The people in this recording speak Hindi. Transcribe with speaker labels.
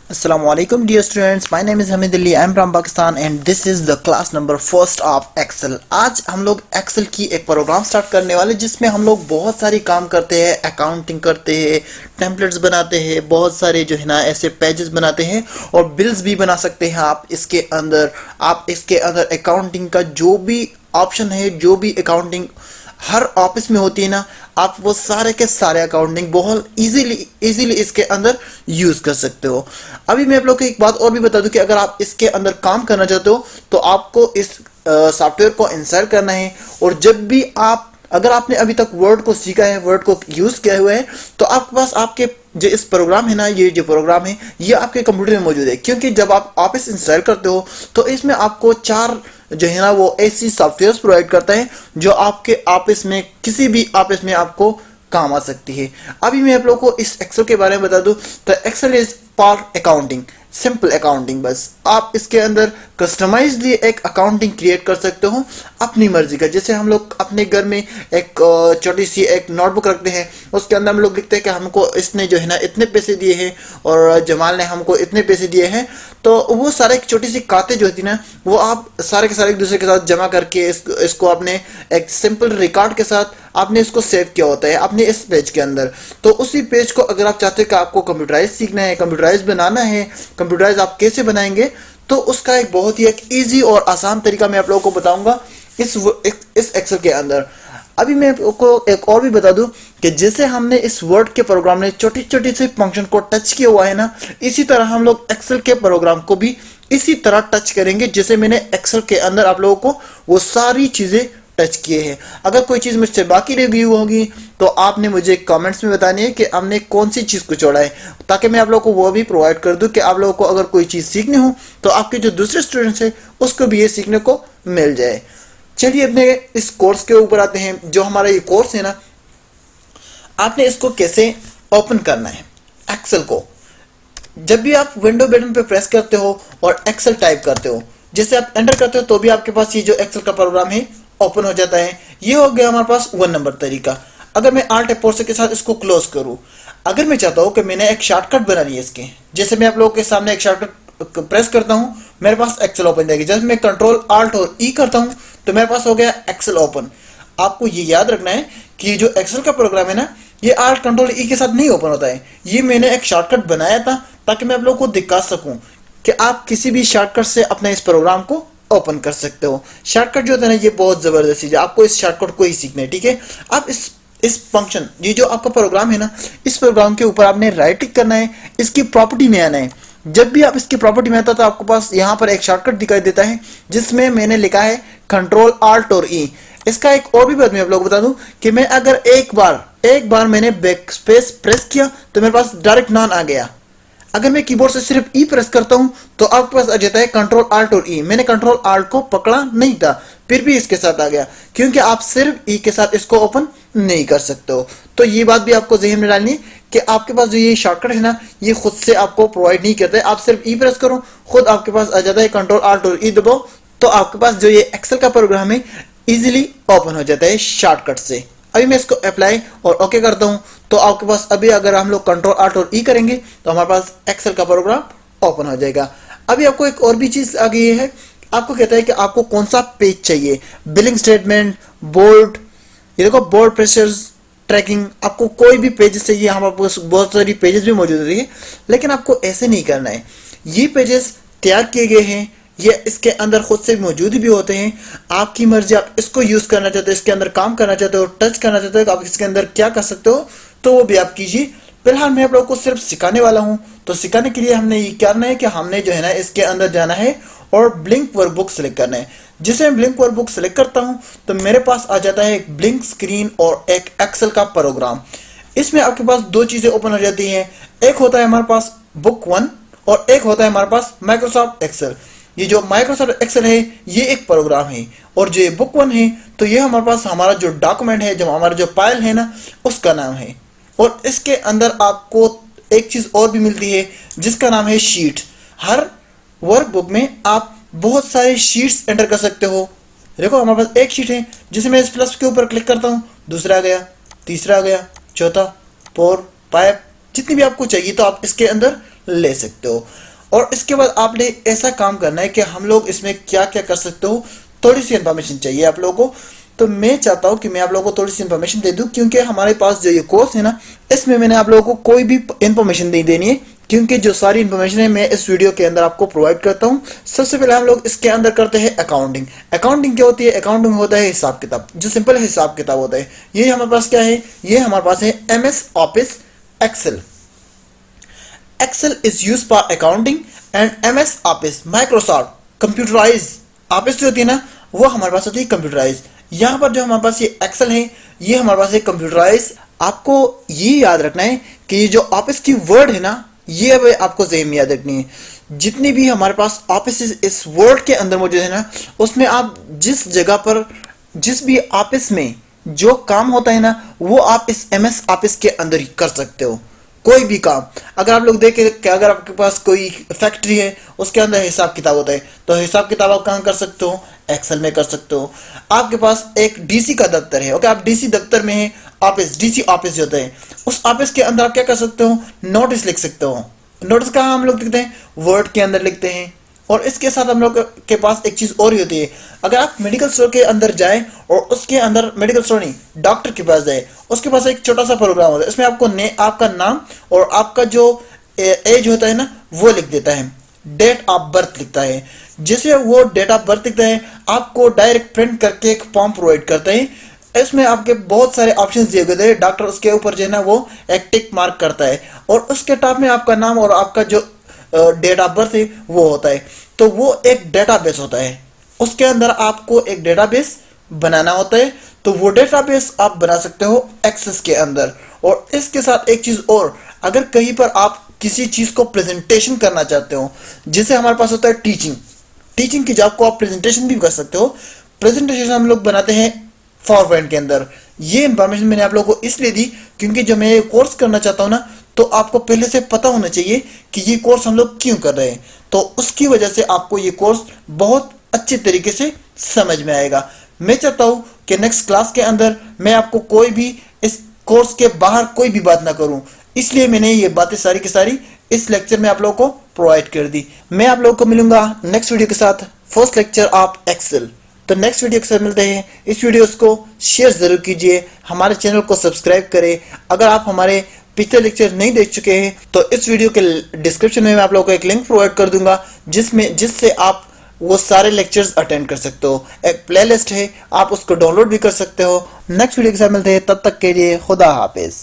Speaker 1: Assalamualaikum dear students, my name is Hamid, I am from Pakistan and this is the class number first of Excel। आज हम लोग Excel की एक प्रोग्राम स्टार्ट करने वाले जिसमें हम लोग बहुत सारी काम करते हैं, अकाउंटिंग करते हैं, टेम्पलेट्स बनाते हैं, बहुत सारे जो है ना ऐसे पेजेस बनाते हैं और बिल्स भी बना सकते हैं। आप इसके अंदर अकाउंटिंग का जो भी ऑप्शन है, जो भी अकाउंटिंग हर ऑफिस में होती है ना, आप वो सारे के सारे अकाउंटिंग बहुत इजीली इसके अंदर यूज कर सकते हो। अभी मैं आप लोग को एक बात और भी बता दूं कि अगर आप इसके अंदर काम करना चाहते हो तो आपको इस सॉफ्टवेयर को इंस्टॉल करना है। और जब भी अगर आपने अभी तक वर्ड को सीखा है, वर्ड को यूज किया हुआ है, तो आपके पास आपके जो इस प्रोग्राम है ना, ये जो प्रोग्राम है ये आपके कंप्यूटर में मौजूद है। क्योंकि जब आप ऑफिस इंस्टॉल करते हो तो इसमें आपको 4 जो है ना वो ऐसी सॉफ्टवेयर प्रोवाइड करता है जो आपके ऑफिस में किसी भी ऑफिस में आपको काम आ सकती है। अभी मैं आप लोगों को इस एक्सेल के बारे में बता दूं तो Excel is for accounting, simple accounting. बस आप इसके अंदर कस्टमाइज्डली एक अकाउंटिंग क्रिएट कर सकते हो अपनी मर्जी का। जैसे हम लोग अपने घर में एक छोटी सी एक नोटबुक रखते हैं, उसके अंदर हम लोग लिखते हैं कि हमको इसने जो है ना इतने पैसे दिए हैं और जमाल ने हमको इतने पैसे दिए हैं। तो वो सारे एक छोटी सी खाते जो होती है ना, वो आप सारे के सारे एक दूसरे के साथ जमा करके इसको आपने एक सिंपल रिकॉर्ड के साथ आपने इसको सेव किया होता है अपने इस पेज के अंदर। तो उसी पेज को अगर आप चाहते हैं कि आपको कंप्यूटराइज सीखना है, कंप्यूटराइज बनाना है, कंप्यूटराइज आप कैसे बनाएंगे, तो उसका एक बहुत ही एक ईजी और आसान तरीका मैं आप लोगों को बताऊंगा इस एक्सेल के अंदर। अभी मैं आपको एक और भी बता दूं कि जैसे हमने इस वर्ड के प्रोग्राम में छोटी छोटी से फंक्शन को टच किया हुआ है ना, इसी तरह हम लोग एक्सेल के प्रोग्राम को भी इसी तरह टच करेंगे जैसे मैंने एक्सेल के अंदर आप लोगों को वो सारी चीजें टच किए हैं। अगर कोई चीज मुझसे बाकी रह गई होगी तो आपने मुझे कमेंट्स में बतानी है कि हमने कौन सी चीज को छोड़ा है, ताकि मैं आप लोगों को वो भी प्रोवाइड कर दूं कि आप लोगों को अगर कोई चीज सीखनी हो तो आपके जो दूसरे स्टूडेंट्स हैं उसको भी ये सीखने को मिल जाए। चलिए अपने इस कोर्स के ऊपर आते हैं। जो हमारा ये कोर्स है ना, आपने इसको कैसे ओपन करना है एक्सेल को। जब भी आप विंडो बटन पे प्रेस करते हो और एक्सेल टाइप करते हो, जैसे आप एंटर करते हो तो भी आपके पास ये जो एक्सेल का प्रोग्राम है ओपन हो जाता है। ये हो गया हमारे पास 1 नंबर तरीका। अगर मैं आल्ट F4 के साथ इसको क्लोज करूं, अगर मैं चाहता हूं कि मैंने एक शॉर्टकट बनानी है इसके, जैसे मैं आप लोगों के सामने एक शॉर्टकट प्रेस करता हूं, मेरे पास एक्सेल ओपन जाएगी। जब मैं कंट्रोल आल्ट और ई करता हूं तो मेरे पास हो गया एक्सेल ओपन। आपको ये याद रखना है कि ये जो एक्सेल का प्रोग्राम है ना, ये आल्ट कंट्रोल ई के साथ नहीं ओपन होता है। ये मैंने एक शॉर्टकट बनाया था ताकि मैं आप लोगों को दिखा सकूं कि आप किसी भी शॉर्टकट से अपने इस प्रोग्राम को ओपन कर सकते हो। शॉर्टकट जो होता है ना, ये बहुत जबरदस्त चीज है, आपको इस शॉर्टकट को ही सीखना है, ठीक है। आप इस फंक्शन, ये जो आपका प्रोग्राम है ना, इस प्रोग्राम के ऊपर आपने राइट क्लिक करना है, इसकी प्रॉपर्टी में आना है। जब भी आप इसकी प्रॉपर्टी में आता तो आपको पास यहाँ पर एक शॉर्टकट दिखाई देता है जिसमें मैंने लिखा है कंट्रोल आल्ट और ई। इसका एक और भी बात मैं आप लोगों को बता दूं कि मैं अगर एक बार मैंने बैक स्पेस प्रेस किया तो मेरे पास डायरेक्ट नॉन आ गया। अगर मैं कीबोर्ड से सिर्फ ई प्रेस करता हूं तो आपके पास आ जाता है कंट्रोल आल्ट और ई। मैंने कंट्रोल आल्ट को पकड़ा नहीं था, फिर भी इसके साथ आ गया, क्योंकि आप सिर्फ ई के साथ इसको ओपन नहीं कर सकते हो। तो ये बात भी आपको ज़हन में डालनी है कि आपके पास जो ये शॉर्टकट है ना, ये खुद से आपको प्रोवाइड नहीं करता है। आप सिर्फ ई प्रेस करो, खुद आपके पास आ जाता है। कंट्रोल आल्ट और ई दबाओ तो आपके पास जो ये एक्सेल का प्रोग्राम है इजिली ओपन हो जाता है शॉर्टकट से। अभी मैं इसको अप्लाई और ओके करता हूं तो आपके पास अभी अगर हम लोग कंट्रोल आल्ट और ई करेंगे तो हमारे पास एक्सेल का प्रोग्राम ओपन हो जाएगा। अभी आपको एक और भी चीज आ गई है, आपको कहता है कि आपको कौन सा पेज चाहिए। बिलिंग स्टेटमेंट, बोर्ड, ये देखो बोर्ड प्रेशर्स, ट्रैकिंग, आपको कोई भी पेजेस चाहिए। हमारे पास बहुत सारी पेजेस भी मौजूद होती है, लेकिन आपको ऐसे नहीं करना है। ये पेजेस तैयार किए गए हैं, ये इसके अंदर खुद से मौजूद भी होते हैं। आपकी मर्जी, आप इसको यूज करना चाहते हो, इसके अंदर काम करना चाहते हो, टच करना चाहते हो, आप इसके अंदर क्या कर सकते हो तो वो भी आप कीजिए। फिलहाल मैं आप लोगों को सिर्फ सिखाने वाला हूं, तो सिखाने के लिए हमने ये करना है कि हमने जो है ना इसके अंदर जाना है और ब्लिंक वर्कबुक सेलेक्ट करना है। जिसे मैं ब्लिंक वर्कबुक सेलेक्ट करता हूं तो मेरे पास आ जाता है एक ब्लिंक स्क्रीन और एक एक्सेल का प्रोग्राम। इसमें आपके पास 2 चीजें ओपन हो जाती हैं। एक होता है हमारे पास बुक 1 और एक होता है हमारे पास माइक्रोसॉफ्ट एक्सेल। ये जो माइक्रोसॉफ्ट एक्सेल है ये एक प्रोग्राम है, और जो ये बुक 1 है तो ये हमारे पास हमारा जो डॉक्यूमेंट है, जो हमारा जो फाइल है ना, उसका नाम है। और इसके अंदर आपको एक चीज और भी मिलती है जिसका नाम है शीट। हर वर्कबुक में आप बहुत सारे शीट्स एंटर कर सकते हो। देखो हमारे पास एक शीट है, जिसे मैं इस प्लस के ऊपर क्लिक करता हूँ, दूसरा आ गया, तीसरा आ गया, चौथा, 4, 5, जितनी भी आपको चाहिए तो आप इसके अंदर ले सकते हो। और इसके बाद आपने ऐसा काम करना है कि हम लोग इसमें क्या क्या कर सकते हो, थोड़ी सी इंफॉर्मेशन चाहिए आप लोगों को। तो मैं चाहता हूं कि मैं आप लोगों को थोड़ी सी इंफॉर्मेशन दे दूं, क्योंकि हमारे पास जो ये कोर्स है ना, इसमें मैंने आप लोगों को कोई भी इंफॉर्मेशन नहीं देनी है, क्योंकि जो सारी इंफॉर्मेशन है मैं इस वीडियो के अंदर आपको प्रोवाइड करता हूं। सबसे पहले हम लोग इसके अंदर करते हैं अकाउंटिंग। अकाउंटिंग क्या होती है? अकाउंटिंग होता है हिसाब किताब, जो सिंपल हिसाब किताब होता है। ये हमारे पास क्या है? ये हमारे पास है MS office Excel. Excel is use for accounting and MS office Microsoft computerise office जो होती है ना, वो हमारे पास होती है कंप्यूटराइज। यहाँ पर जो हमारे पास ये एक्सेल है, ये हमारे पास है कंप्यूटराइज। आपको ये याद रखना है कि ये जो ऑफिस की वर्ड है ना, ये अब आपको ज़हन में याद रखनी है। जितनी भी हमारे पास ऑफिस इस वर्ड के अंदर मौजूद है ना, उसमें आप जिस जगह पर जिस भी ऑफिस में जो काम होता है ना, वो आप इस MS ऑफिस के अंदर ही कर सकते हो। कोई भी काम, अगर आप लोग देखें कि अगर आपके पास कोई फैक्ट्री है, उसके अंदर हिसाब किताब होता है, तो हिसाब किताब आप कहाँ कर सकते हो? एक्सेल में कर सकते हो। आपके पास एक DC का दफ्तर है, ओके, आप DC दफ्तर में है, ऑफिस DC ऑफिस जो होता है, उस ऑफिस के अंदर आप क्या कर सकते हो? नोटिस लिख सकते हो। नोटिस कहाँ हम लोग लिखते हैं? वर्ड के अंदर लिखते हैं। और इसके साथ हम लोग के पास एक चीज और ही होती है। अगर आप मेडिकल स्टोर के अंदर जाएं और उसके अंदर, मेडिकल स्टोर नहीं, डॉक्टर के पास जाए, उसके पास एक छोटा सा प्रोग्राम होता है, इसमें आपको आपका नाम और आपका जो एज होता है ना, वो लिख देता है, डेट ऑफ बर्थ लिखता है। जैसे वो डेट ऑफ बर्थ लिखता है, आपको डायरेक्ट प्रिंट करके एक फॉर्म प्रोवाइड करते हैं। इसमें आपके बहुत सारे ऑप्शंस दिए गए थे, डॉक्टर उसके ऊपर जो है ना वो एक टिक मार्क करता है, और उसके टॉप में आपका नाम और आपका जो डेट ऑफ बर्थ है वो होता है। तो वो एक डेटाबेस होता है, उसके अंदर आपको एक डेटाबेस बनाना होता है। तो वो डेटाबेस आप बना सकते हो एक्सेस के अंदर। और इसके साथ एक चीज और, अगर कहीं पर आप किसी चीज को प्रेजेंटेशन करना चाहते हो, जैसे हमारे पास होता है टीचिंग की जॉब को आप प्रेजेंटेशन भी कर सकते हो। प्रेजेंटेशन हम लोग बनाते हैं फॉरवर्ड के अंदर। ये इंफॉर्मेशन मैंने आप लोगों को इसलिए दी क्योंकि जब मैं ये कोर्स करना चाहता हूँ ना, तो आपको पहले से पता होना चाहिए कि ये कोर्स हम लोग क्यों कर रहे हैं। तो उसकी वजह से आपको ये कोर्स बहुत अच्छे तरीके से समझ में आएगा। मैं चाहता हूँ कि नेक्स्ट क्लास के अंदर मैं आपको कोई भी इस कोर्स के बाहर कोई भी बात ना करूँ, इसलिए मैंने ये बातें सारी की सारी इस लेक्चर में आप लोगों को प्रोवाइड कर दी। मैं आप लोगों को मिलूंगा नेक्स्ट वीडियो के साथ, फर्स्ट लेक्चर ऑफ एक्सेल। तो नेक्स्ट वीडियो के साथ मिलते हैं। इस वीडियो को शेयर जरूर कीजिए, हमारे चैनल को सब्सक्राइब करें। अगर आप हमारे पिछले लेक्चर नहीं देख चुके हैं तो इस वीडियो के डिस्क्रिप्शन में मैं आप लोगों को एक लिंक प्रोवाइड कर दूंगा, जिससे आप वो सारे लेक्चर्स अटेंड कर सकते हो। एक प्लेलिस्ट है, आप उसको डाउनलोड भी कर सकते हो। नेक्स्ट वीडियो के साथ मिलते हैं, तब तक के लिए खुदा हाफिज।